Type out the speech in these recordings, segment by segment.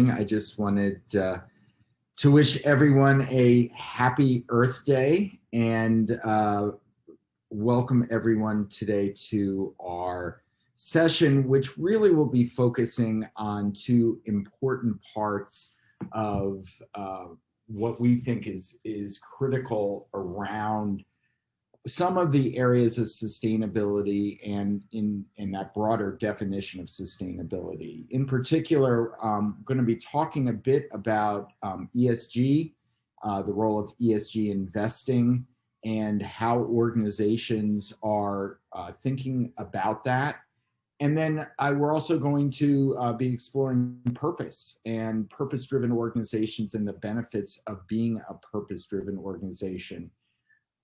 I just wanted to wish everyone a happy Earth Day and welcome everyone today to our session, which really will be focusing on two important parts of what we think is critical around some of the areas of sustainability and in that broader definition of sustainability. In particular, I'm going to be talking a bit about ESG, the role of ESG investing, and how organizations are thinking about that. And then we're also going to be exploring purpose and purpose-driven organizations and the benefits of being a purpose-driven organization.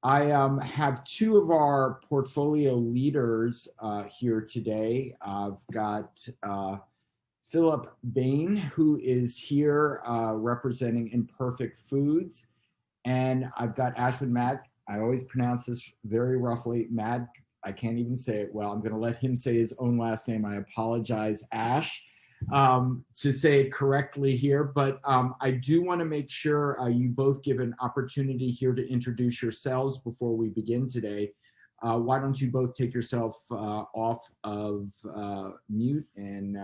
I have two of our portfolio leaders here today. I've got Philip Bain, who is here representing Imperfect Foods, and I've got Ashwin Mad. I always pronounce this very roughly. Mad, I can't even say it well. I'm going to let him say his own last name. I apologize, Ash, to say it correctly here, but I do want to make sure you both give an opportunity here to introduce yourselves before we begin today. Why don't you both take yourself off of mute, and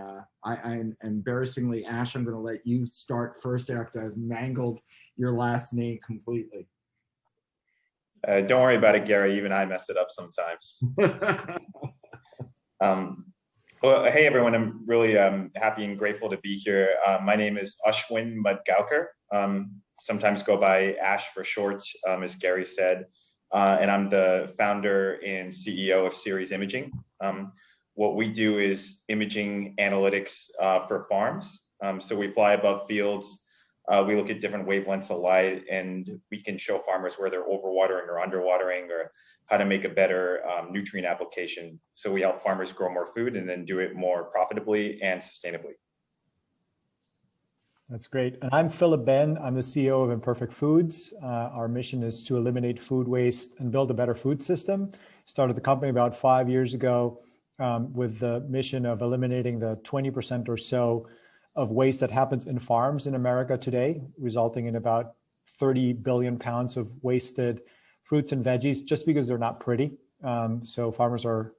I'm embarrassingly, Ash, I'm going to let you start first after I've mangled your last name completely. Don't worry about it, Gary. Even I mess it up sometimes. Well, hey everyone, I'm really happy and grateful to be here. My name is Ashwin Madgaonkar, sometimes go by Ash for short, as Gary said, and I'm the founder and CEO of Series Imaging. What we do is imaging analytics for farms. So we fly above fields, we look at different wavelengths of light, and we can show farmers where they're overwatering or underwatering, or how to make a better nutrient application. So we help farmers grow more food and then do it more profitably and sustainably. That's great. And I'm Philip Ben. I'm the CEO of Imperfect Foods. Our mission is to eliminate food waste and build a better food system. Started the company about 5 years ago with the mission of eliminating the 20% or so of waste that happens in farms in America today, resulting in about 30 billion pounds of wasted fruits and veggies just because they're not pretty. So farmers are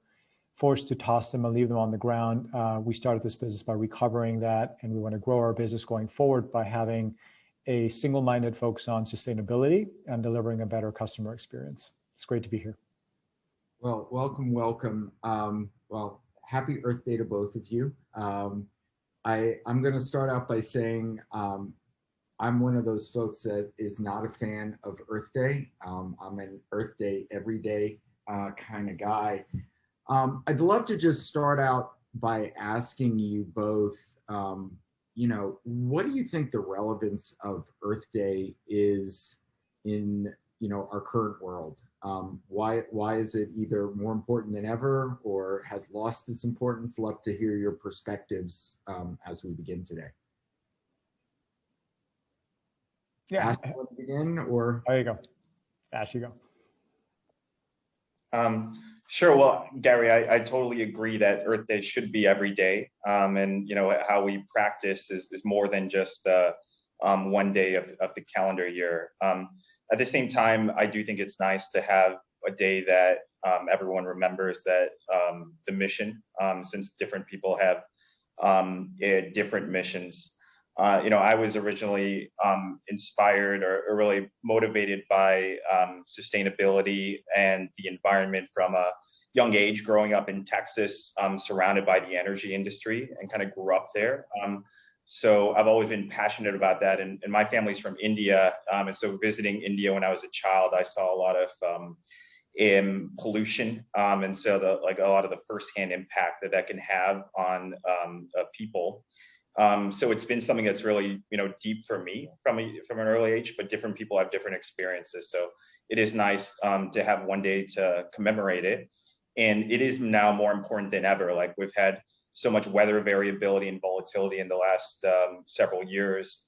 forced to toss them and leave them on the ground. We started this business by recovering that, and we want to grow our business going forward by having a single-minded focus on sustainability and delivering a better customer experience. It's great to be here. Well, welcome. Well, happy Earth Day to both of you. I'm going to start out by saying I'm one of those folks that is not a fan of Earth Day. I'm an Earth Day every day kind of guy. I'd love to just start out by asking you both, what do you think the relevance of Earth Day is in, our current world? Why is it either more important than ever or has lost its importance? Love to hear your perspectives as we begin today. Yeah. Ash, you want to begin, or? There you go. Ash, you go. Sure. Well, Gary, I totally agree that Earth Day should be every day. And, how we practice is more than just one day of the calendar year. At the same time, I do think it's nice to have a day that everyone remembers that the mission, since different people have different missions. I was originally inspired or really motivated by sustainability and the environment from a young age, growing up in Texas, surrounded by the energy industry, and kind of grew up there. So I've always been passionate about that. And my family's from India. And so visiting India when I was a child, I saw a lot of pollution. And so a lot of the firsthand impact that can have on people. So it's been something that's really, deep for me from an early age, but different people have different experiences. So it is nice to have one day to commemorate it. And it is now more important than ever. Like, we've had so much weather variability and volatility in the last several years,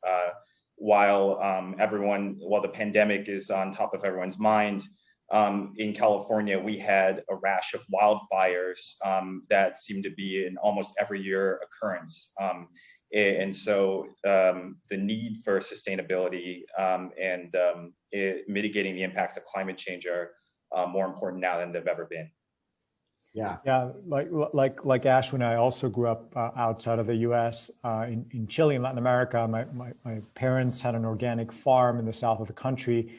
while the pandemic is on top of everyone's mind. In California, we had a rash of wildfires that seemed to be an almost every year occurrence. And so the need for sustainability and mitigating the impacts of climate change are more important now than they've ever been. Yeah, like Ashwin, I also grew up outside of the U.S. In Chile, in Latin America. My parents had an organic farm in the south of the country,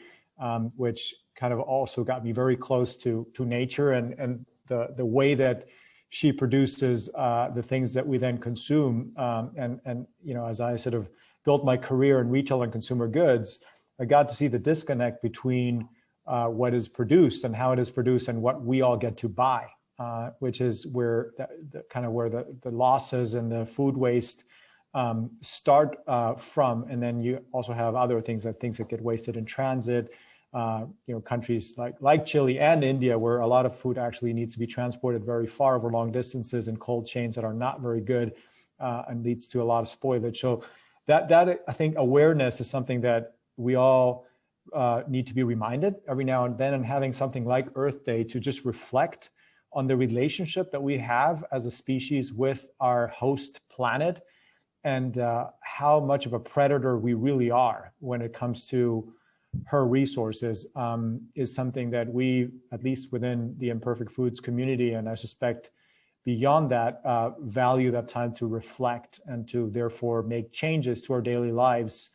which kind of also got me very close to nature and the way that she produces the things that we then consume. And you know, as I sort of built my career in retail and consumer goods, I got to see the disconnect between what is produced and how it is produced and what we all get to buy. Which is where the losses and the food waste start from, and then you also have other things that get wasted in transit. You know, countries like Chile and India, where a lot of food actually needs to be transported very far over long distances in cold chains that are not very good, and leads to a lot of spoilage. So that I think awareness is something that we all need to be reminded every now and then, and having something like Earth Day to just reflect on the relationship that we have as a species with our host planet, and how much of a predator we really are when it comes to her resources, is something that we, at least within the Imperfect Foods community, and I suspect beyond that, value that time to reflect and to therefore make changes to our daily lives.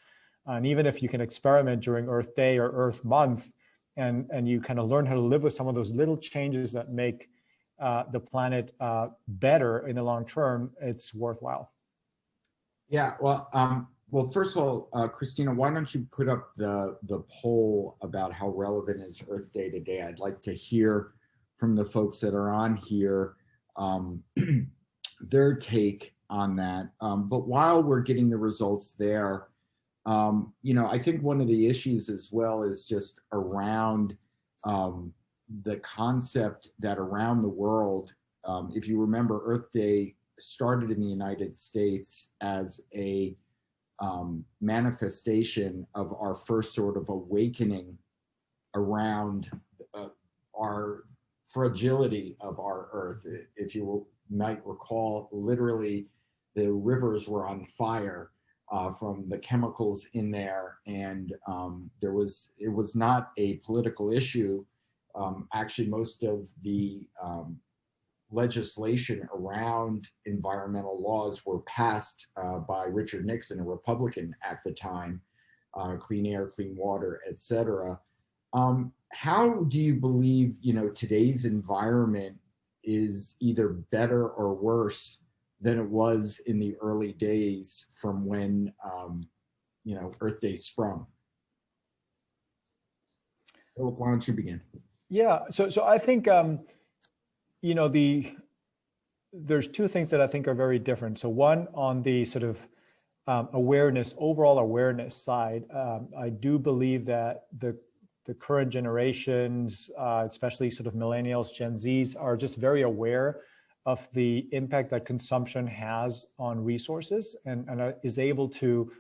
And even if you can experiment during Earth Day or Earth Month, and you kind of learn how to live with some of those little changes that make the planet better in the long term, it's worthwhile. Yeah, well, first of all, Christina, why don't you put up the poll about how relevant is Earth Day today? I'd like to hear from the folks that are on here, their take on that. But while we're getting the results there, you know, I think one of the issues as well is just around the concept that around the world, if you remember, Earth Day started in the United States as a manifestation of our first sort of awakening around our fragility of our Earth. If you might recall, literally the rivers were on fire from the chemicals in there, and it was not a political issue. Actually, most of the legislation around environmental laws were passed by Richard Nixon, a Republican at the time, clean air, clean water, etc. How do you believe, you know, today's environment is either better or worse than it was in the early days from when, you know, Earth Day sprung? Philip, why don't you begin? Yeah, so I think, you know, there's two things that I think are very different. So one, on the sort of overall awareness side, I do believe that the current generations, especially sort of millennials, Gen Zs, are just very aware of the impact that consumption has on resources, and is able to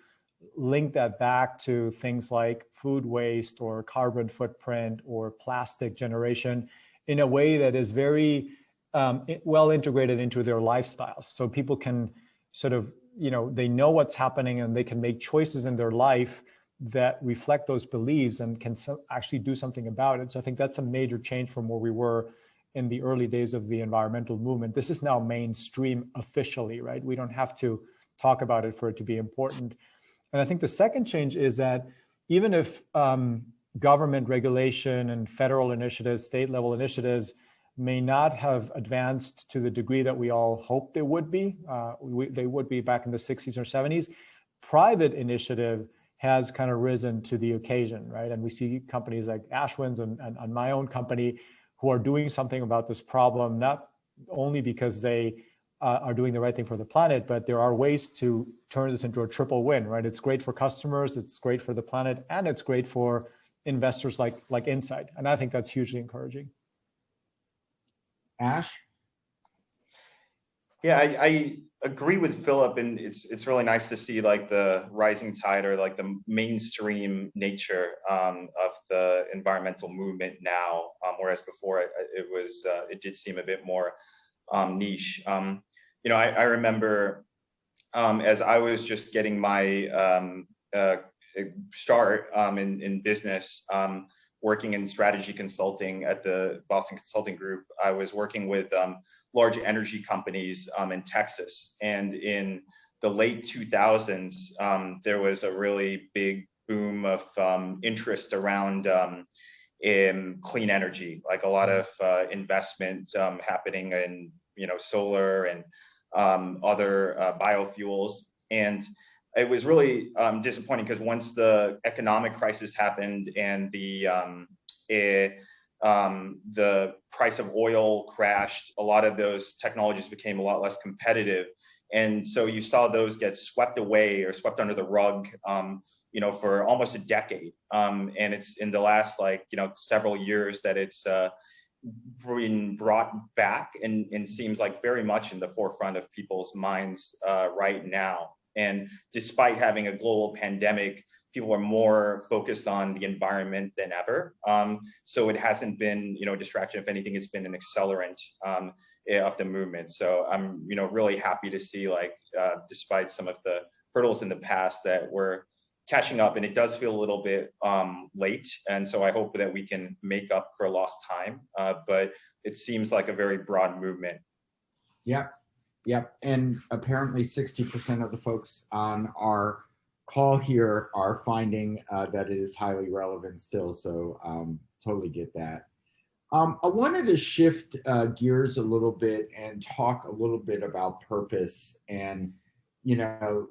link that back to things like food waste or carbon footprint or plastic generation in a way that is very well integrated into their lifestyles. So people can sort of, you know, they know what's happening and they can make choices in their life that reflect those beliefs and can actually do something about it. So I think that's a major change from where we were in the early days of the environmental movement. This is now mainstream officially, right? We don't have to talk about it for it to be important. And I think the second change is that even if government regulation and federal initiatives, state level initiatives may not have advanced to the degree that we all hoped they would be, they would be back in the 60s or 70s, private initiative has kind of risen to the occasion, right? And we see companies like Ashwin's and my own company who are doing something about this problem, not only because they are doing the right thing for the planet, but there are ways to turn this into a triple win, right? It's great for customers, it's great for the planet, and it's great for investors like Insight. And I think that's hugely encouraging. Ash? Yeah, I agree with Philip, and it's really nice to see like the rising tide or like the mainstream nature of the environmental movement now, whereas before it did seem a bit more niche. You know, I remember as I was just getting my start in business, working in strategy consulting at the Boston Consulting Group. I was working with large energy companies in Texas. And in the late 2000s, there was a really big boom of interest around in clean energy, like a lot of investment happening in solar and other biofuels. And it was really disappointing because once the economic crisis happened and the price of oil crashed, a lot of those technologies became a lot less competitive. And so you saw those get swept away or swept under the rug, for almost a decade. And it's in the last several years that it's been brought back and seems like very much in the forefront of people's minds right now. And despite having a global pandemic, people are more focused on the environment than ever. So it hasn't been, a distraction. If anything, it's been an accelerant of the movement. So I'm, really happy to see, despite some of the hurdles in the past, that we're catching up, and it does feel a little bit late. And so I hope that we can make up for lost time. But it seems like a very broad movement. Yep. And apparently 60% of the folks on our call here are finding that it is highly relevant still. So totally get that. I wanted to shift gears a little bit and talk a little bit about purpose. And,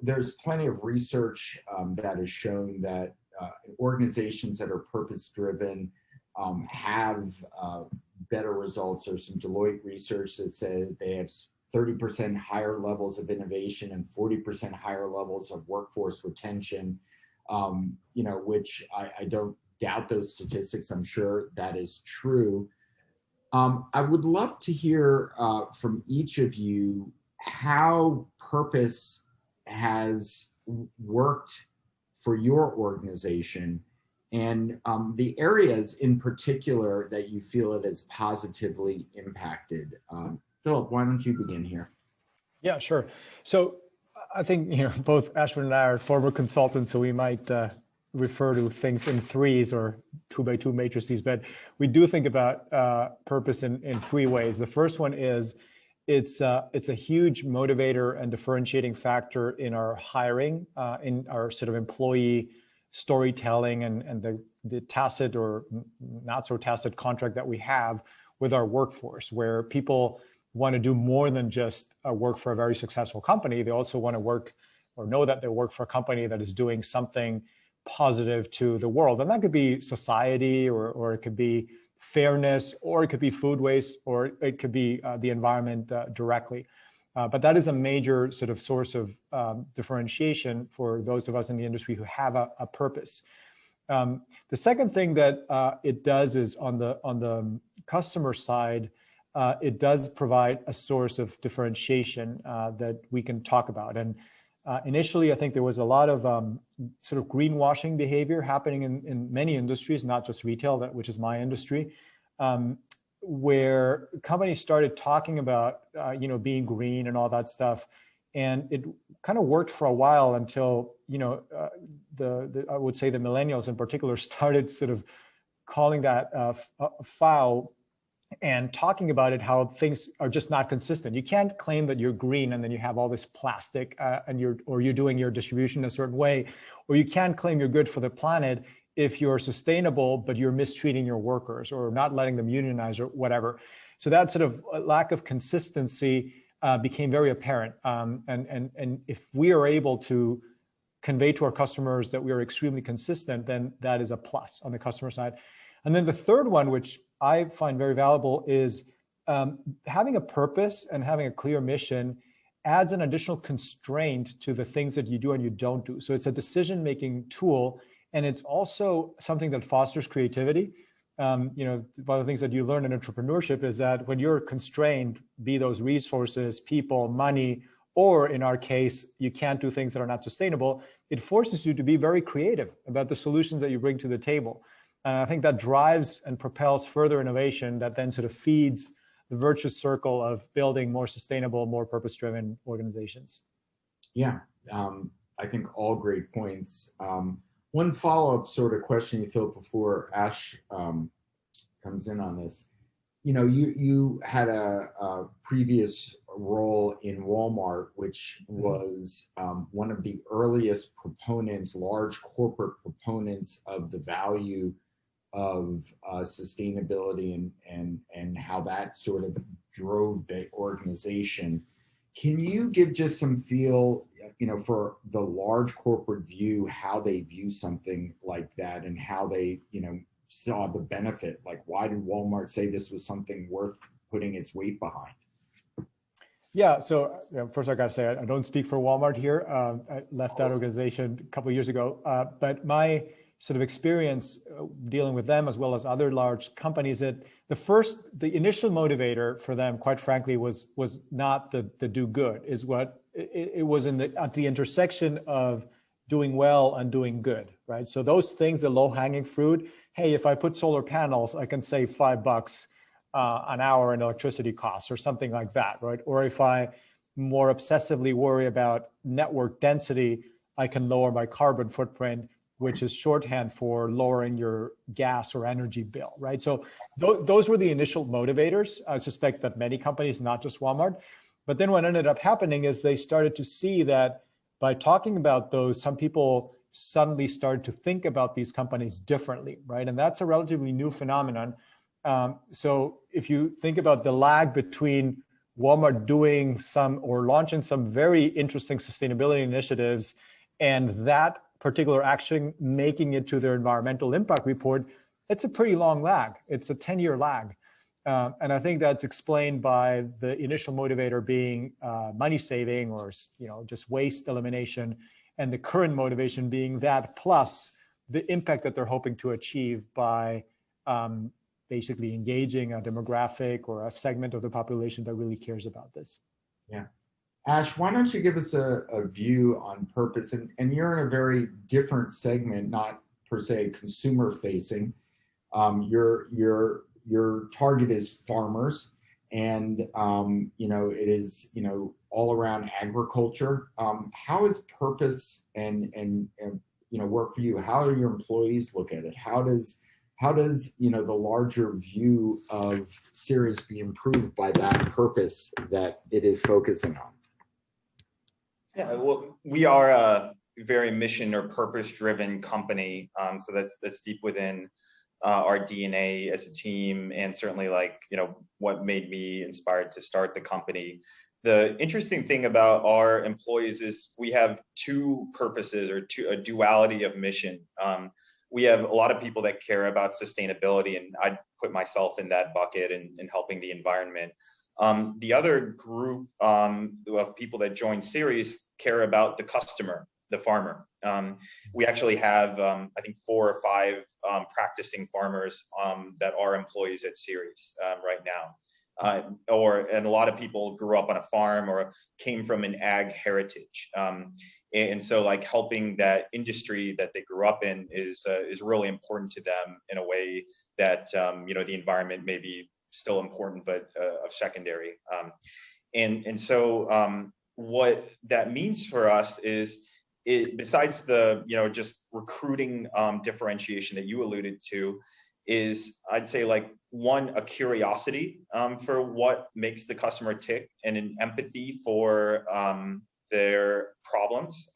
there's plenty of research that has shown that organizations that are purpose-driven have better results. There's some Deloitte research that says they have 30% higher levels of innovation and 40% higher levels of workforce retention, which I don't doubt those statistics. I'm sure that is true. I would love to hear from each of you how purpose has worked for your organization and the areas in particular that you feel it has positively impacted. Philip, why don't you begin here? Yeah, sure. So I think both Ashwin and I are former consultants, so we might refer to things in threes or 2x2 matrices, but we do think about purpose in three ways. The first one is it's a huge motivator and differentiating factor in our hiring, in our sort of employee storytelling and the tacit or not so tacit contract that we have with our workforce, where people want to do more than just work for a very successful company. They also want to work or know that they work for a company that is doing something positive to the world. And that could be society, or it could be fairness, or it could be food waste, or it could be the environment directly. But that is a major sort of source of differentiation for those of us in the industry who have a purpose. The second thing that it does is on the customer side, it does provide a source of differentiation that we can talk about. And initially, I think there was a lot of sort of greenwashing behavior happening in many industries, not just retail, which is my industry, where companies started talking about being green and all that stuff. And it kind of worked for a while until I would say the millennials in particular started sort of calling that foul and talking about it, how things are just not consistent. You can't claim that you're green and then you have all this plastic and you're doing your distribution a certain way, or you can't claim you're good for the planet if you're sustainable, but you're mistreating your workers or not letting them unionize or whatever. So that sort of lack of consistency became very apparent. And if we are able to convey to our customers that we are extremely consistent, then that is a plus on the customer side. And then the third one, which I find very valuable, is having a purpose and having a clear mission adds an additional constraint to the things that you do and you don't do. So it's a decision-making tool, and it's also something that fosters creativity. One of the things that you learn in entrepreneurship is that when you're constrained, be those resources, people, money, or in our case, you can't do things that are not sustainable, it forces you to be very creative about the solutions that you bring to the table. And I think that drives and propels further innovation that then sort of feeds the virtuous circle of building more sustainable, more purpose-driven organizations. Yeah, I think all great points. One follow-up sort of question, Philip, before Ash comes in on this. You had a previous role in Walmart, which was one of the earliest proponents, large corporate proponents of the value of sustainability and how that sort of drove the organization. Can you give just some feel, for the large corporate view, how they view something like that and how they, saw the benefit? Like, why did Walmart say this was something worth putting its weight behind? Yeah, so first I got to say, I don't speak for Walmart here. I left that organization a couple of years ago. But my sort of experience dealing with them as well as other large companies, that the initial motivator for them, quite frankly, was not the do good, is what it was at the intersection of doing well and doing good, right? So those things, the low hanging fruit, hey, if I put solar panels, I can save $5 an hour in electricity costs or something like that, right? Or if I more obsessively worry about network density, I can lower my carbon footprint, which is shorthand for lowering your gas or energy bill, right? So those were the initial motivators. I suspect that many companies, not just Walmart. But then what ended up happening is they started to see that by talking about those, some people suddenly started to think about these companies differently, right? And that's a relatively new phenomenon. So if you think about the lag between Walmart doing some or launching some very interesting sustainability initiatives and that particular action making it to their environmental impact report, it's a pretty long lag. It's a 10-year lag. And I think that's explained by the initial motivator being money saving or just waste elimination, and the current motivation being that plus the impact that they're hoping to achieve by basically engaging a demographic or a segment of the population that really cares about this. Yeah. Ash, why don't you give us a view on purpose? And you're in a very different segment, not per se consumer facing. Your target is farmers, and it is all around agriculture. How is purpose and work for you? How do your employees look at it? How does the larger view of Sirius be improved by that purpose that it is focusing on? Yeah, well, we are a very mission or purpose-driven company, so that's deep within our DNA as a team, and certainly what made me inspired to start the company. The interesting thing about our employees is we have two purposes or a duality of mission. We have a lot of people that care about sustainability, and I'd put myself in that bucket in helping the environment. The other group of people that join Sirius care about the customer, the farmer. We actually have, I think, 4 or 5 practicing farmers that are employees at Sirius right now. And a lot of people grew up on a farm or came from an ag heritage. And so helping that industry that they grew up in is really important to them in a way that, the environment may be still important, but of secondary. And so what that means for us is, besides the, just recruiting differentiation that you alluded to, is I'd say one, a curiosity for what makes the customer tick, and an empathy for their problems,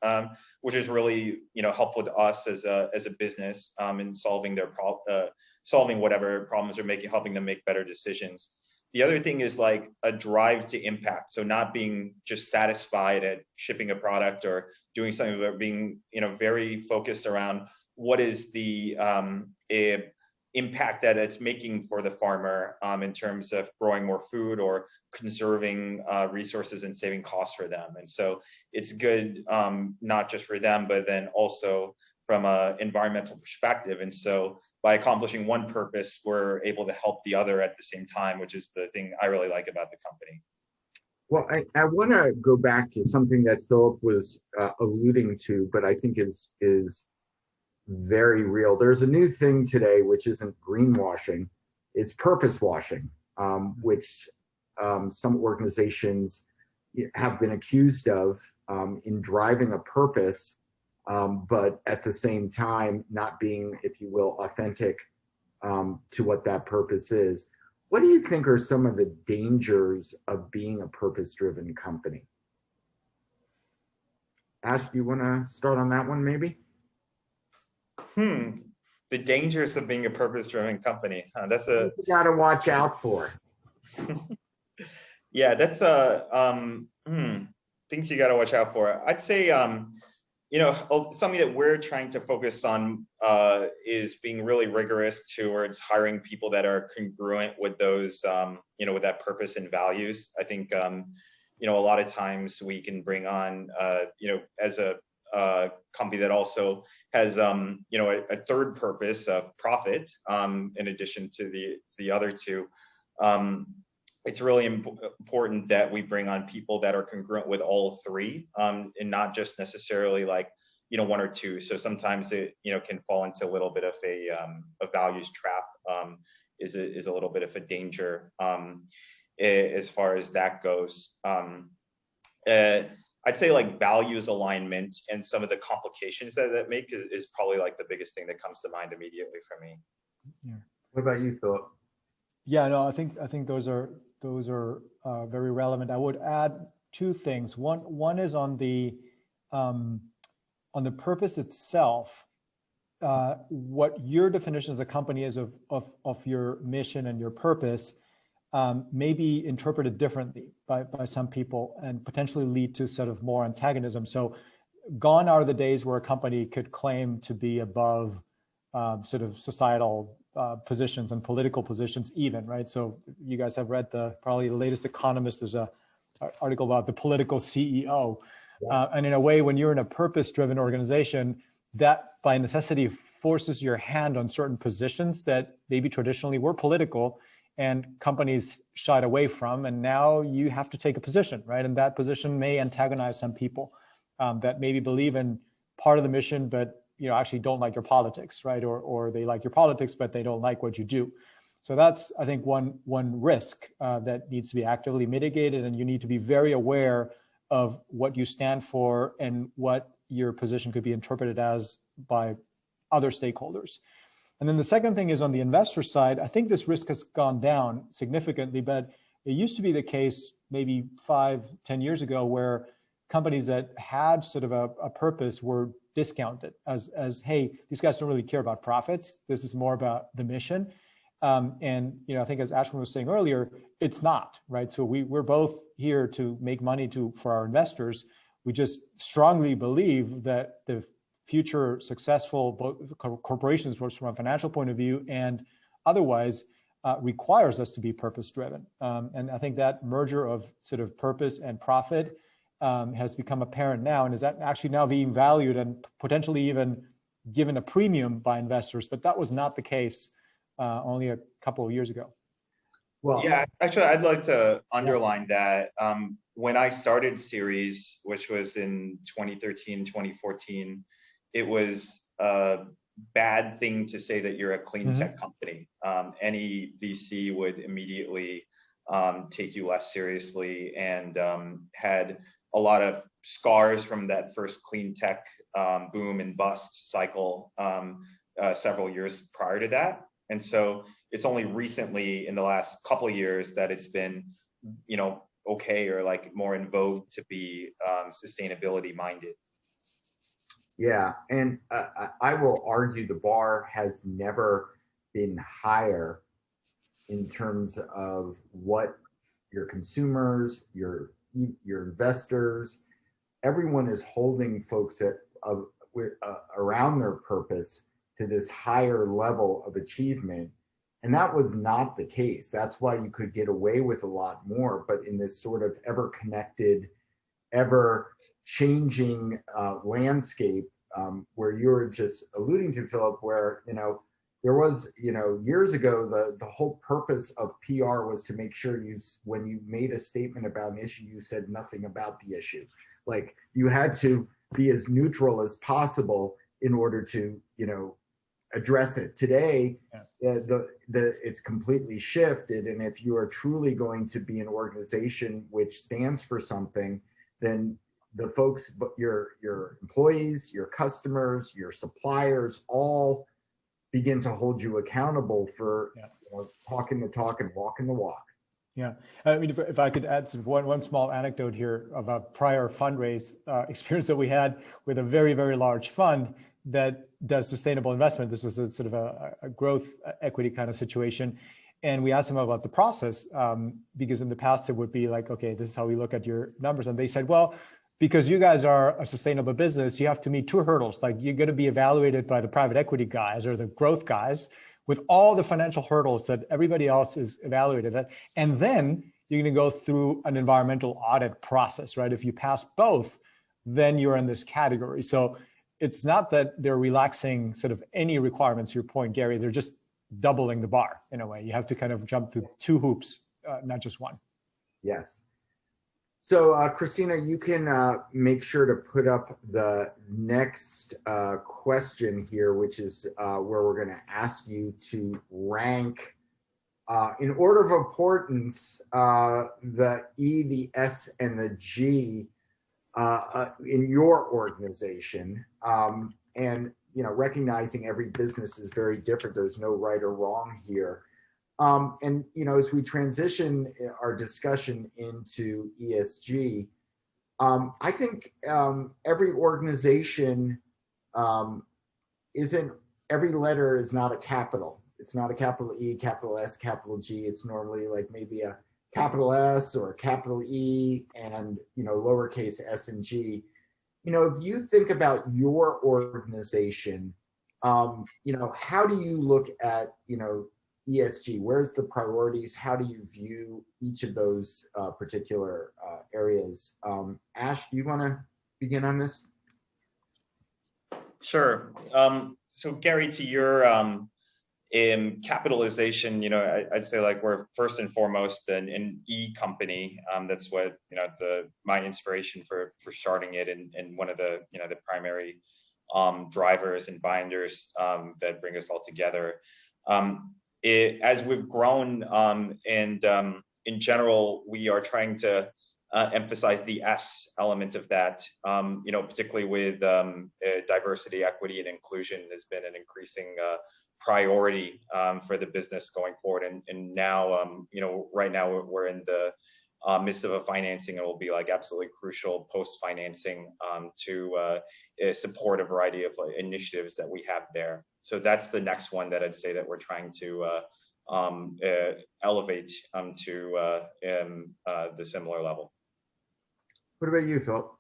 which is really helpful to us as a business in solving solving whatever problems are helping them make better decisions. The other thing is a drive to impact. So not being just satisfied at shipping a product or doing something, but being very focused around what is the impact that it's making for the farmer in terms of growing more food or conserving resources and saving costs for them. And so it's good not just for them, but then also from an environmental perspective. And so by accomplishing one purpose, we're able to help the other at the same time, which is the thing I really like about the company. Well, I want to go back to something that Philip was alluding to, but I think is very real. There's a new thing today, which isn't greenwashing, it's purpose washing, which some organizations have been accused of in driving a purpose, but at the same time not being, if you will, authentic to what that purpose is. What do you think are some of the dangers of being a purpose-driven company? Ash, do you want to start on that one, maybe? The dangers of being a purpose-driven company. That's you got to watch out for. Yeah, that's things you got to watch out for. I'd say, something that we're trying to focus on is being really rigorous towards hiring people that are congruent with those, with that purpose and values. I think, a lot of times we can bring on, as a company that also has, a third purpose of profit, in addition to the other two. It's really important that we bring on people that are congruent with all three, and not just necessarily like, one or two. So sometimes it, can fall into a little bit of a values trap, is a little bit of a danger, as far as that goes. I'd say like values alignment and some of the complications that make is probably like the biggest thing that comes to mind immediately for me. Yeah. What about you, Philip? Yeah, no, I think those are very relevant. I would add two things. One is on the purpose itself. What your definition as a company is of your mission and your purpose may be interpreted differently by some people and potentially lead to sort of more antagonism. So gone are the days where a company could claim to be above sort of societal positions and political positions even, right? So you guys have read probably the latest Economist. There's a article about the political CEO. Yeah. And in a way, when you're in a purpose-driven organization, that by necessity forces your hand on certain positions that maybe traditionally were political and companies shied away from. And now you have to take a position, right? And that position may antagonize some people that maybe believe in part of the mission, but actually don't like your politics, right? Or they like your politics, but they don't like what you do. So that's, I think, one risk that needs to be actively mitigated, and you need to be very aware of what you stand for and what your position could be interpreted as by other stakeholders. And then the second thing is on the investor side. I think this risk has gone down significantly, but it used to be the case maybe 5-10 years ago where companies that had sort of a purpose were discounted as hey, these guys don't really care about profits. This is more about the mission. And I think as Ashwin was saying earlier, it's not, right? So we're both here to make money for our investors. We just strongly believe that the future successful corporations, both from a financial point of view and otherwise, requires us to be purpose-driven. And I think that merger of sort of purpose and profit has become apparent now, and is that actually now being valued and potentially even given a premium by investors. But that was not the case only a couple of years ago. Well, yeah, actually, I'd like to underline that when I started Series, which was in 2013, 2014, it was a bad thing to say that you're a clean tech company. Any VC would immediately take you less seriously, and had a lot of scars from that first clean tech boom and bust cycle several years prior to that. And so it's only recently in the last couple of years that it's been, okay, or like more in vogue to be sustainability minded. Yeah, and I will argue the bar has never been higher in terms of what your consumers, your investors, everyone is holding folks around their purpose to this higher level of achievement. And that was not the case. That's why you could get away with a lot more, but in this sort of ever connected, ever changing landscape, where you were just alluding to, Philip, where, there was, years ago, the whole purpose of PR was to make sure when you made a statement about an issue, you said nothing about the issue. Like, you had to be as neutral as possible in order to, address it. Today, it's completely shifted. And if you are truly going to be an organization which stands for something, then the folks, but your employees, your customers, your suppliers, all begin to hold you accountable for talking the talk and walking the walk. Yeah, I mean, if I could add one small anecdote here of a prior fundraise experience that we had with a very, very large fund that does sustainable investment. This was a sort of a growth equity kind of situation. And we asked them about the process because in the past it would be like, okay, this is how we look at your numbers. And they said, well, because you guys are a sustainable business, you have to meet two hurdles. Like you're going to be evaluated by the private equity guys or the growth guys with all the financial hurdles that everybody else is evaluated at. And then you're going to go through an environmental audit process, right? If you pass both, then you're in this category. So it's not that they're relaxing sort of any requirements, your point, Gary, they're just doubling the bar in a way. You have to kind of jump through two hoops, not just one. Yes. So Christina, you can make sure to put up the next question here, which is where we're going to ask you to rank in order of importance the E, the S, and the G in your organization. And recognizing every business is very different. There's no right or wrong here. And as we transition our discussion into ESG, I think every organization every letter is not a capital. It's not a capital E, capital S, capital G. It's normally like maybe a capital S or a capital E and lowercase s and G. If you think about your organization, how do you look at ESG? Where's the priorities? How do you view each of those particular areas? Ash, do you want to begin on this? Sure. So Gary, to your capitalization, I'd say like we're first and foremost an E company. That's what my inspiration for starting it, and one of the the primary drivers and binders that bring us all together. As we've grown, and in general, we are trying to emphasize the S element of that, particularly with diversity, equity, and inclusion has been an increasing priority for the business going forward. And now, right now we're in the midst of a financing, and will be like absolutely crucial post-financing to support a variety of initiatives that we have there. So that's the next one that I'd say that we're trying to elevate to the similar level. What about you, Phil?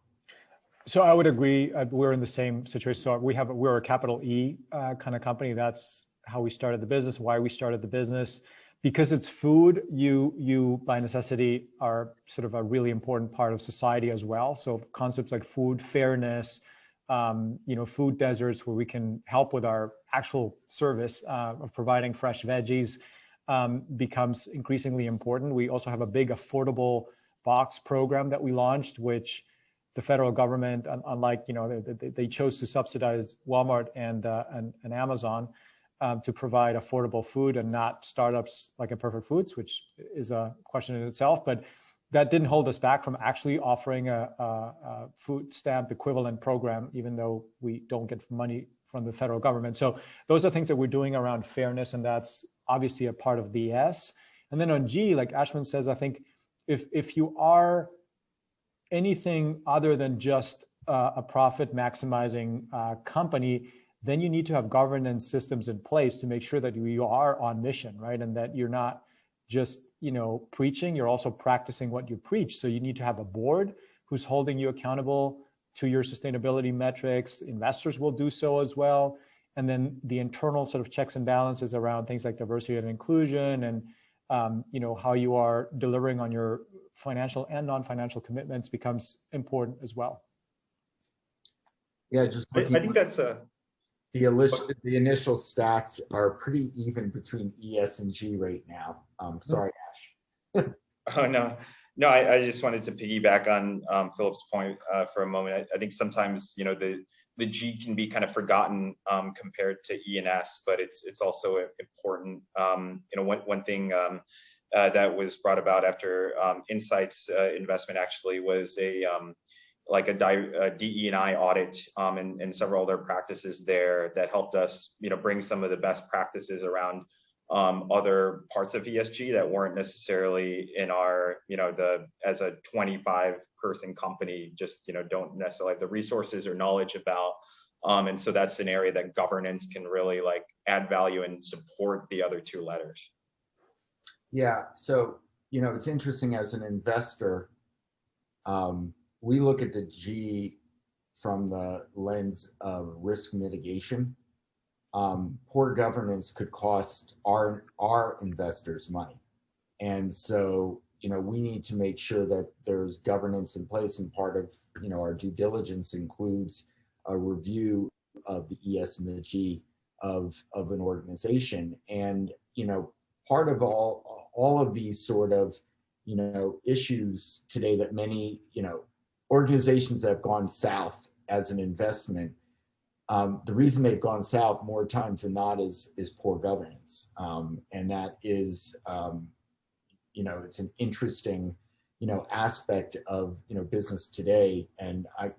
So I would agree. We're in the same situation. So we're a capital E kind of company. That's how we started the business, why we started the business. Because it's food, you by necessity are sort of a really important part of society as well. So concepts like food fairness, food deserts where we can help with our actual service of providing fresh veggies becomes increasingly important. We also have a big affordable box program that we launched, which the federal government, unlike, they chose to subsidize Walmart and Amazon to provide affordable food and not startups like Imperfect Foods, which is a question in itself. But that didn't hold us back from actually offering a food stamp equivalent program, even though we don't get money from the federal government. So those are things that we're doing around fairness, and that's obviously a part of the S. And then on G, like Ashwin says, I think if you are anything other than just a profit maximizing company, then you need to have governance systems in place to make sure that you are on mission, right? And that you're not just, preaching, you're also practicing what you preach. So you need to have a board who's holding you accountable to your sustainability metrics. Investors will do so as well. And then the internal sort of checks and balances around things like diversity and inclusion and, how you are delivering on your financial and non-financial commitments becomes important as well. Yeah, just I think that's the initial stats are pretty even between E, S, and G right now. Sorry, Ash. Oh, no, I just wanted to piggyback on Philip's point for a moment. I think sometimes, the G can be kind of forgotten compared to E and S, but it's also important. One thing that was brought about after Insight's investment actually was like a DE&I audit and several other practices there that helped us, bring some of the best practices around other parts of ESG that weren't necessarily in our, as a 25-person company, just, don't necessarily have the resources or knowledge about. And so that's an area that governance can really like add value and support the other two letters. Yeah, so, it's interesting as an investor, we look at the G from the lens of risk mitigation. Poor governance could cost our investors money. And so, we need to make sure that there's governance in place, and part of, our due diligence includes a review of the ES and the G of an organization. And, part of all of these sort of, issues today that many, organizations that have gone south as an investment, the reason they've gone south more times than not is poor governance. And that is, it's an interesting, aspect of, business today. And I,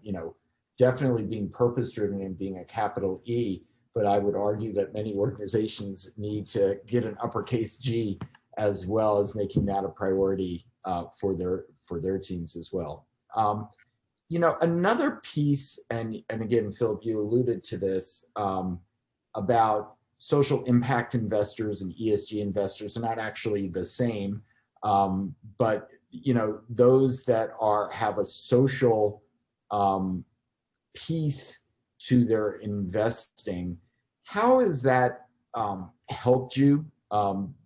definitely being purpose driven and being a capital E, but I would argue that many organizations need to get an uppercase G, as well as making that a priority for their teams as well. Another piece, and again, Philip, you alluded to this, about social impact investors and ESG investors are not actually the same, but those that have a social piece to their investing. How has that helped you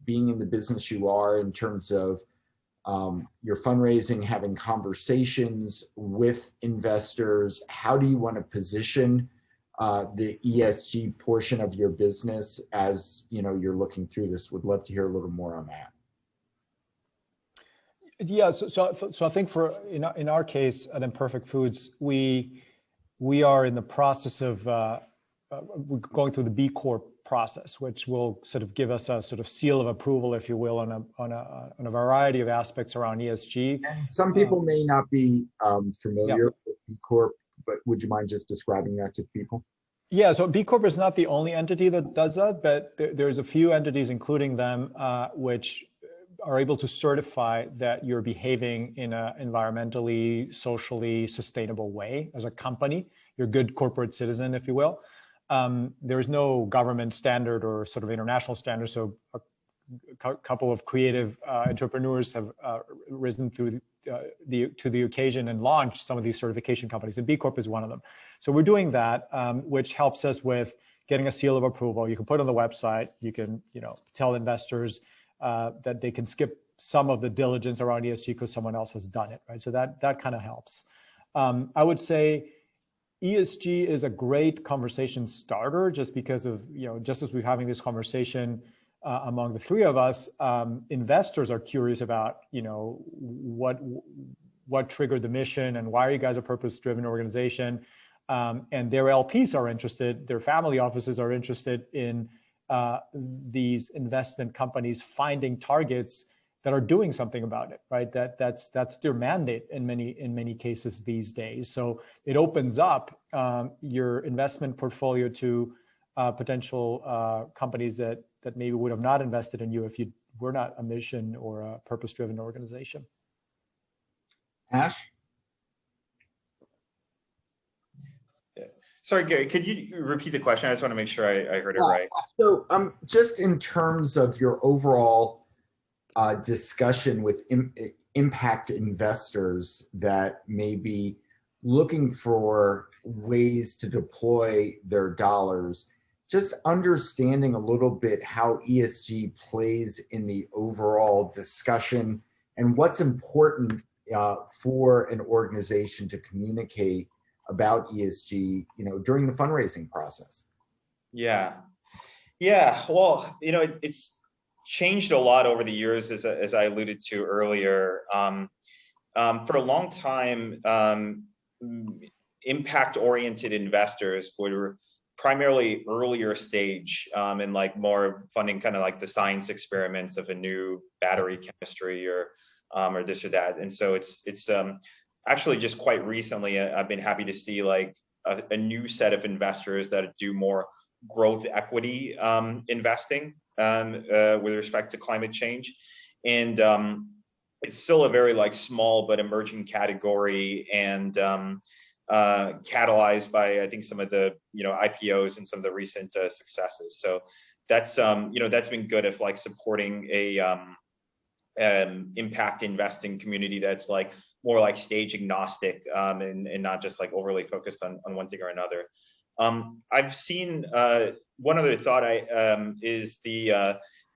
being in the business you are, in terms of your fundraising, having conversations with investors? How do you want to position the ESG portion of your business as you're looking through this? Would love to hear a little more on that. Yeah, so I think in our case at Imperfect Foods, we are in the process of going through the B Corp process, which will sort of give us a sort of seal of approval, if you will, on a variety of aspects around ESG. And some people may not be familiar with B Corp, but would you mind just describing that to people? Yeah, so B Corp is not the only entity that does that, but there's a few entities, including them, which are able to certify that you're behaving in an environmentally, socially sustainable way as a company. You're a good corporate citizen, if you will. There is no government standard or sort of international standard, so a couple of creative entrepreneurs have risen to the occasion and launched some of these certification companies, and B Corp is one of them. So we're doing that, which helps us with getting a seal of approval. You can put on the website, you can tell investors that they can skip some of the diligence around ESG because someone else has done it, right? So that kind of helps. I would say ESG is a great conversation starter, just because of, just as we're having this conversation among the three of us, investors are curious about, what triggered the mission and why are you guys a purpose-driven organization? And their LPs are interested, their family offices are interested in these investment companies finding targets that are doing something about it, right? That's their mandate in many cases these days. So it opens up your investment portfolio to potential companies that maybe would have not invested in you if you were not a mission or a purpose-driven organization. Ash? Sorry, Gary, could you repeat the question? I just want to make sure I heard it right. So just in terms of your overall discussion with impact investors that may be looking for ways to deploy their dollars, just understanding a little bit how ESG plays in the overall discussion and what's important for an organization to communicate about ESG, during the fundraising process. Yeah. Well, it's changed a lot over the years, as I alluded to earlier. For a long time, impact-oriented investors were primarily earlier stage and like more funding kind of like the science experiments of a new battery chemistry or this or that. And so it's actually just quite recently, I've been happy to see like a new set of investors that do more growth equity investing with respect to climate change. And it's still a very like small but emerging category, and catalyzed by, I think, some of the IPOs and some of the recent successes. So that's that's been good if like supporting a impact investing community that's like more like stage agnostic, and not just like overly focused on one thing or another. I've seen one other thought is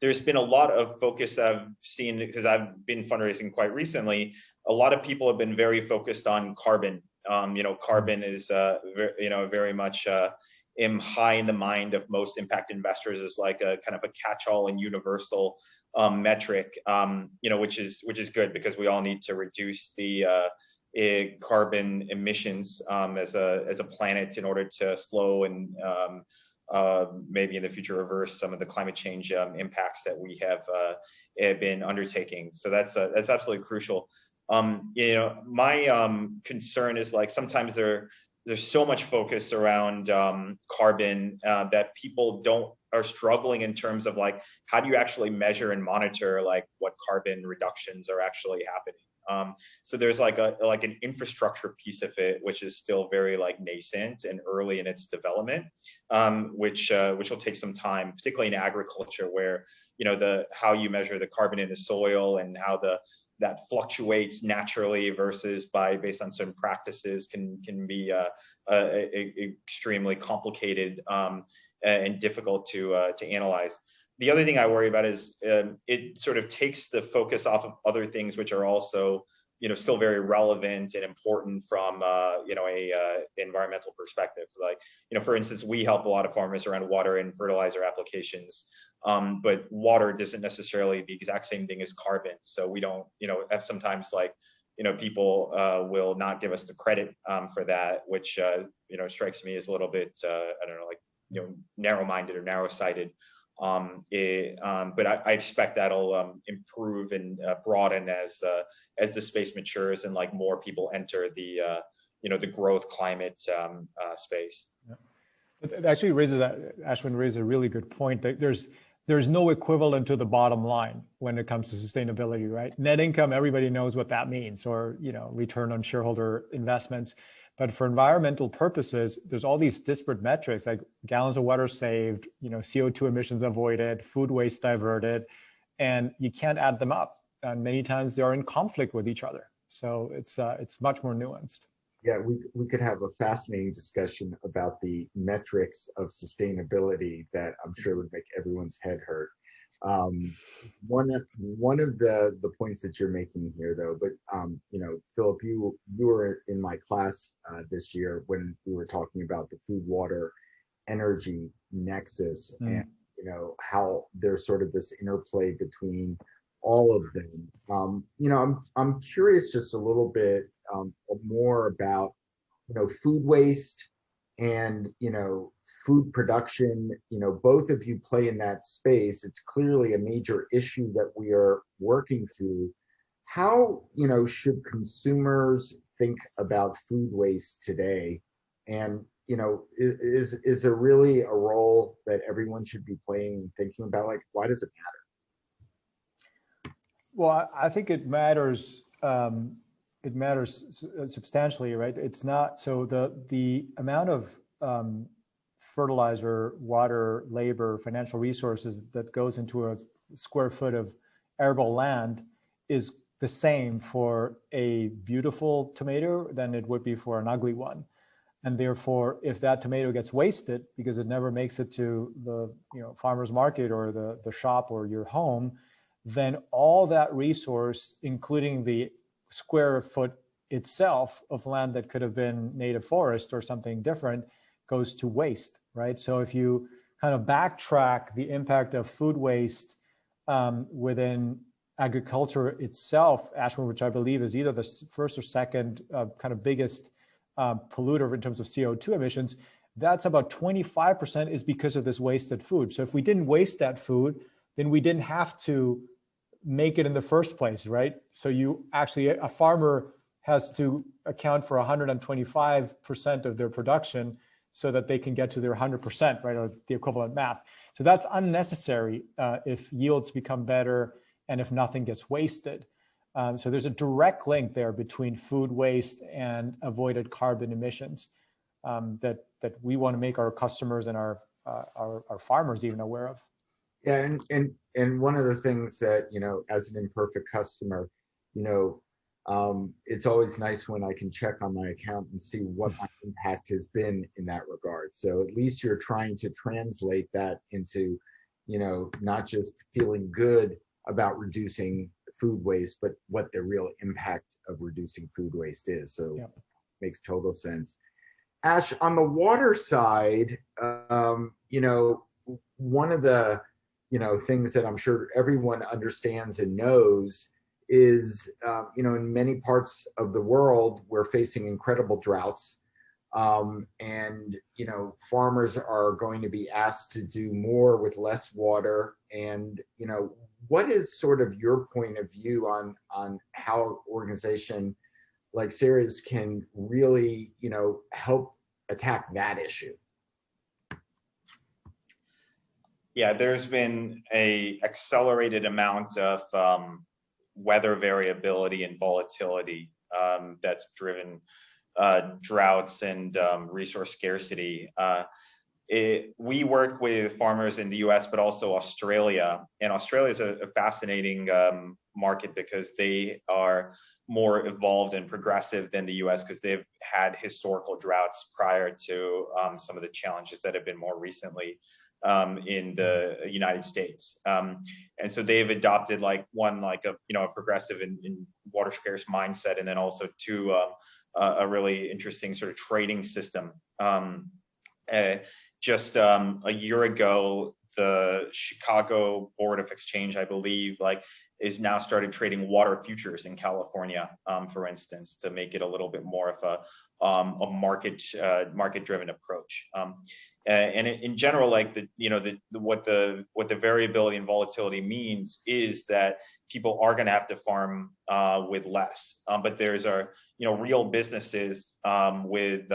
there's been a lot of focus I've seen, because I've been fundraising quite recently. A lot of people have been very focused on carbon. Carbon is very much high in the mind of most impact investors as like a kind of a catch-all and universal metric, which is good, because we all need to reduce the carbon emissions as a planet in order to slow and maybe in the future reverse some of the climate change impacts that we have been undertaking. So that's absolutely crucial. My concern is like sometimes there's so much focus around carbon that people are struggling in terms of like, how do you actually measure and monitor like what carbon reductions are actually happening? So there's like an infrastructure piece of it, which is still very like nascent and early in its development, which will take some time, particularly in agriculture, where how you measure the carbon in the soil and how that fluctuates naturally versus based on certain practices can be extremely complicated and difficult to analyze. The other thing I worry about is it sort of takes the focus off of other things which are also still very relevant and important from a environmental perspective. Like for instance, we help a lot of farmers around water and fertilizer applications, but water doesn't necessarily the exact same thing as carbon. So we don't have sometimes like people will not give us the credit for that, which strikes me as a little bit narrow-minded or narrow-sighted. But I expect that'll improve and broaden as the space matures and like more people enter the growth climate space. Yeah. It actually Ashwin raises a really good point. There's no equivalent to the bottom line when it comes to sustainability, right? Net income, everybody knows what that means, or return on shareholder investments. But for environmental purposes, there's all these disparate metrics like gallons of water saved, CO2 emissions avoided, food waste diverted, and you can't add them up. And many times they are in conflict with each other. So it's much more nuanced. Yeah, we could have a fascinating discussion about the metrics of sustainability that I'm sure would make everyone's head hurt. One of the points that you're making here, though, but Philip, you were in my class this year when we were talking about the food, water, energy nexus, and how there's sort of this interplay between all of them. I'm curious just a little bit more about food waste and food production. Both of you play in that space. It's clearly a major issue that we are working through. How should consumers think about food waste today? And is there really a role that everyone should be playing and thinking about? Like, why does it matter? Well, I think it matters. It matters substantially, right? It's not so the amount of fertilizer, water, labor, financial resources that goes into a square foot of arable land is the same for a beautiful tomato than it would be for an ugly one. And therefore, if that tomato gets wasted because it never makes it to the farmer's market or the shop or your home, then all that resource, including the square foot itself of land that could have been native forest or something different, goes to waste, right? So if you kind of backtrack the impact of food waste within agriculture itself, Ashwin, which I believe is either the first or second kind of biggest polluter in terms of CO2 emissions, that's about 25% is because of this wasted food. So if we didn't waste that food, then we didn't have to make it in the first place, right? So a farmer has to account for 125% of their production so that they can get to their 100%, right, or the equivalent math. So that's unnecessary if yields become better and if nothing gets wasted. So there's a direct link there between food waste and avoided carbon emissions that we want to make our customers and our farmers even aware of. Yeah, and one of the things that, as an imperfect customer, it's always nice when I can check on my account and see what my impact has been in that regard. So at least you're trying to translate that into, not just feeling good about reducing food waste, but what the real impact of reducing food waste is. So Yep. Makes total sense. Ash, on the water side, one of the, things that I'm sure everyone understands and knows is, in many parts of the world, we're facing incredible droughts. And, farmers are going to be asked to do more with less water. And, what is sort of your point of view on how an organization like Ceres can really, help attack that issue? Yeah, there's been a accelerated amount of weather variability and volatility that's driven droughts and resource scarcity. We work with farmers in the US, but also Australia. And Australia is a fascinating market because they are more evolved and progressive than the US because they've had historical droughts prior to some of the challenges that have been more recently in the United States. And so they've adopted a progressive and water scarce mindset, and then also a really interesting sort of trading system. Just a year ago, the Chicago Board of Exchange, I believe, is now started trading water futures in California, for instance, to make it a little bit more of a market-driven approach. And in general, what the variability and volatility means is that people are going to have to farm with less, but there's real businesses with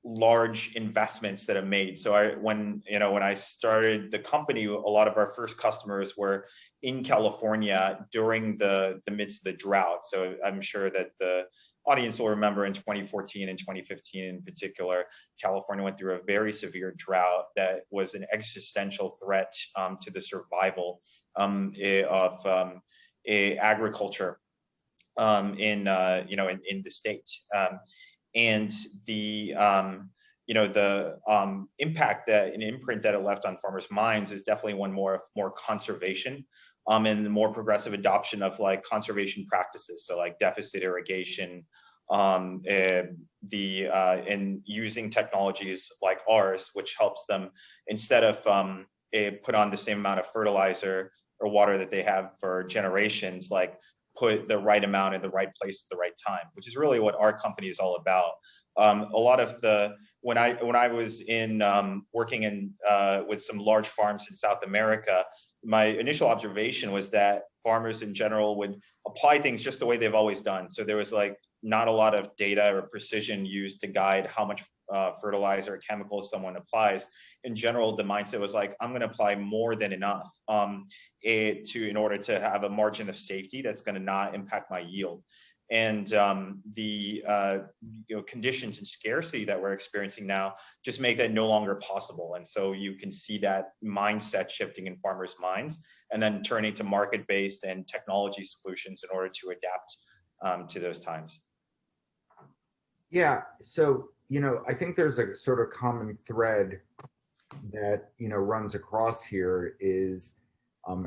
large investments that are made. So when I started the company, a lot of our first customers were in California during the midst of the drought. So I'm sure that the audience will remember in 2014 and 2015 in particular, California went through a very severe drought that was an existential threat to the survival of agriculture in the state. And the impact that an imprint that it left on farmers' minds is definitely one more conservation and more progressive adoption of conservation practices. So deficit irrigation, and using technologies like ours, which helps them, instead of put on the same amount of fertilizer or water that they have for generations, put the right amount in the right place at the right time, which is really what our company is all about. A lot of when I was working with some large farms in South America, my initial observation was that farmers in general would apply things just the way they've always done. So there was not a lot of data or precision used to guide how much fertilizer or chemicals someone applies. In general, the mindset was I'm going to apply more than enough in order to have a margin of safety that's going to not impact my yield. And the conditions and scarcity that we're experiencing now just make that no longer possible. And so you can see that mindset shifting in farmers' minds, and then turning to market-based and technology solutions in order to adapt to those times. Yeah. So, I think there's a sort of common thread that, runs across here is,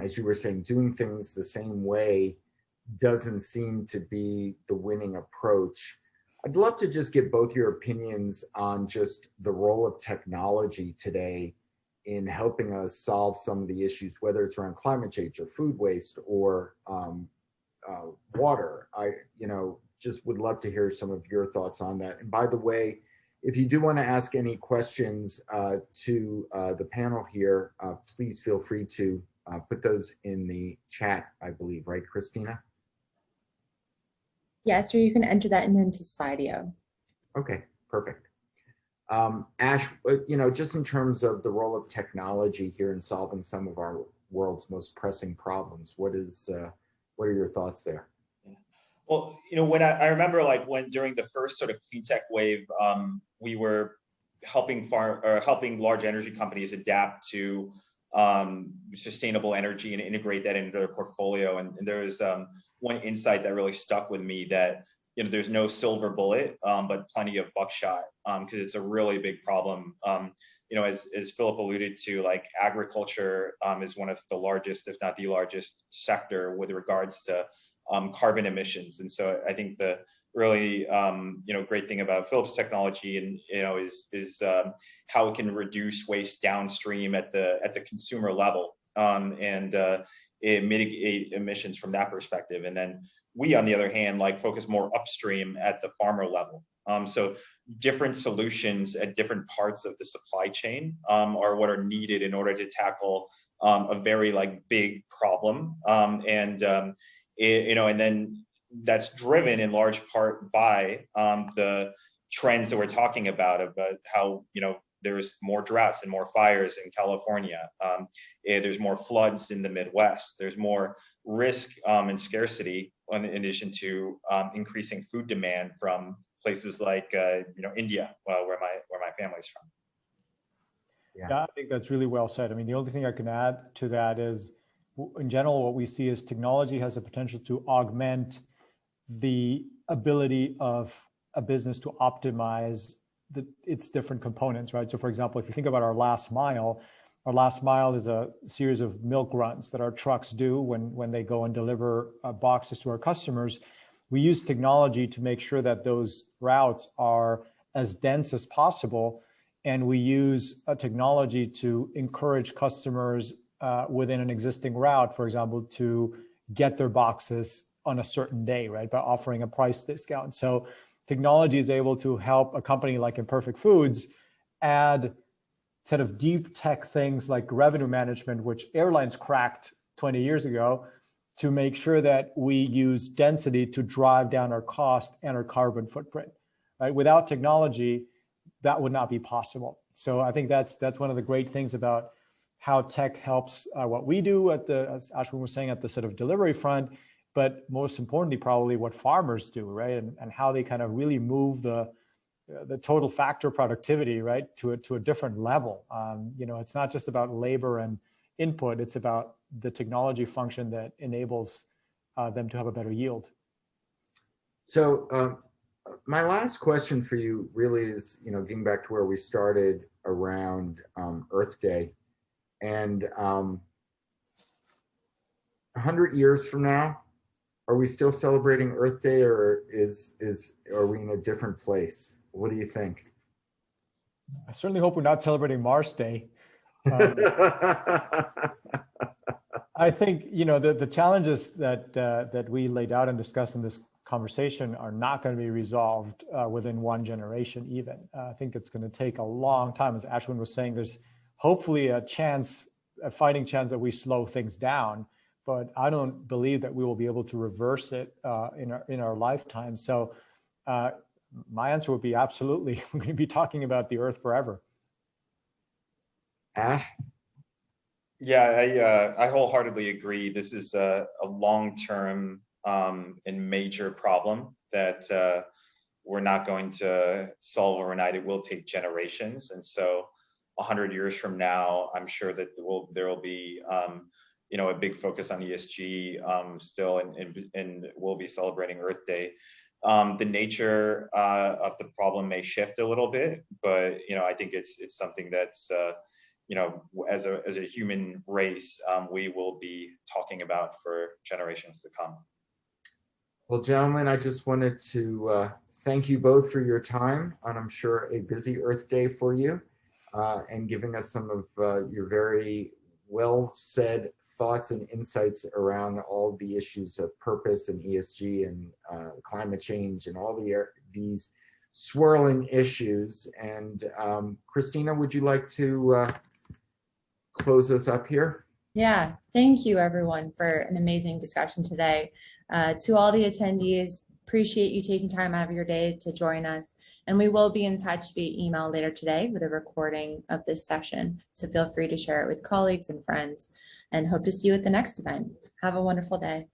as you were saying, doing things the same way doesn't seem to be the winning approach. I'd love to just get both your opinions on just the role of technology today in helping us solve some of the issues, whether it's around climate change or food waste or water. I just would love to hear some of your thoughts on that. And by the way, if you do want to ask any questions to the panel here, please feel free to put those in the chat, I believe, right, Christina? Yes, or you can enter that into Slido. Okay, perfect. Ash, just in terms of the role of technology here in solving some of our world's most pressing problems, what are your thoughts there? Well, when I remember when during the first sort of clean tech wave, we were helping large energy companies adapt to sustainable energy and integrate that into their portfolio. And there's one insight that really stuck with me, that there's no silver bullet, but plenty of buckshot, because it's a really big problem. As Philip alluded to, agriculture is one of the largest, if not the largest sector with regards to carbon emissions. And so I think the really great thing about Philip's technology is how it can reduce waste downstream at the consumer level, and it mitigate emissions from that perspective. And then we, on the other hand, focus more upstream at the farmer level. So different solutions at different parts of the supply chain are what are needed in order to tackle a very big problem. And then that's driven in large part by the trends that we're talking about how there's more droughts and more fires in California. There's more floods in the Midwest. There's more risk and scarcity, in addition to increasing food demand from places like India, where my family's from. Yeah, I think that's really well said. I mean, the only thing I can add to that is, in general, what we see is technology has the potential to augment the ability of a business to optimize its different components, right? So for example, if you think about our last mile is a series of milk runs that our trucks do when they go and deliver boxes to our customers. We use technology to make sure that those routes are as dense as possible. And we use a technology to encourage customers within an existing route, for example, to get their boxes on a certain day, right, by offering a price discount. So technology is able to help a company like Imperfect Foods add sort of deep tech things like revenue management, which airlines cracked 20 years ago, to make sure that we use density to drive down our cost and our carbon footprint, right? Without technology, that would not be possible. So I think that's one of the great things about how tech helps what we do as Ashwin was saying, at the sort of delivery front, but most importantly, probably what farmers do, right? And how they kind of really move the total factor productivity, right, to a different level. It's not just about labor and input, it's about the technology function that enables them to have a better yield. So my last question for you really is, getting back to where we started around Earth Day, and 100 years from now, are we still celebrating Earth Day, or are we in a different place? What do you think? I certainly hope we're not celebrating Mars Day. I think the challenges that we laid out and discussed in this conversation are not going to be resolved within one generation even. I think it's going to take a long time. As Ashwin was saying, there's hopefully a fighting chance that we slow things down, but I don't believe that we will be able to reverse it in our lifetime. So my answer would be absolutely. We're going to be talking about the Earth forever. Ash? Yeah, I wholeheartedly agree. This is a long-term and major problem that we're not going to solve overnight. It will take generations. And so 100 years from now, I'm sure that there will be a big focus on ESG still, and we'll be celebrating Earth Day. The nature of the problem may shift a little bit, but I think it's something that's as a human race, we will be talking about for generations to come. Well, gentlemen, I just wanted to thank you both for your time on, I'm sure, a busy Earth Day for you, and giving us some of your very well said thoughts and insights around all the issues of purpose and ESG and climate change and all these swirling issues. And Christina, would you like to close us up here? Yeah, thank you everyone for an amazing discussion today. To all the attendees, Appreciate you taking time out of your day to join us. And we will be in touch via email later today with a recording of this session. So feel free to share it with colleagues and friends, and hope to see you at the next event. Have a wonderful day.